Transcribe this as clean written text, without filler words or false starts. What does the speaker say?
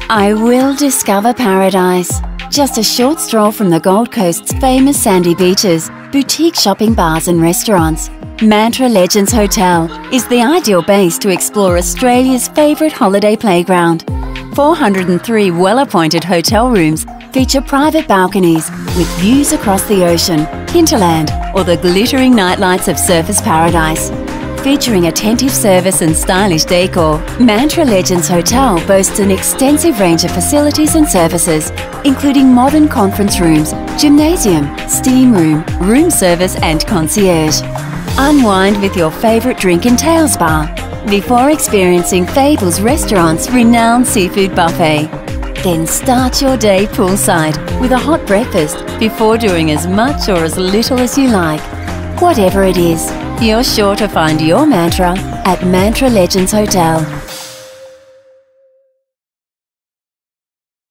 I will discover paradise. Just a short stroll from the Gold Coast's famous sandy beaches, boutique shopping bars and restaurants, Mantra Legends Hotel is the ideal base to explore Australia's favourite holiday playground. 403 well-appointed hotel rooms feature private balconies with views across the ocean, hinterland or the glittering nightlights of Surfers Paradise. Featuring attentive service and stylish decor, Mantra Legends Hotel boasts an extensive range of facilities and services, including modern conference rooms, gymnasium, steam room, room service and concierge. Unwind with your favourite drink and tail spa before experiencing Fable's restaurant's renowned seafood buffet. Then start your day poolside with a hot breakfast before doing as much or as little as you like. Whatever it is, you're sure to find your mantra at Mantra Legends Hotel.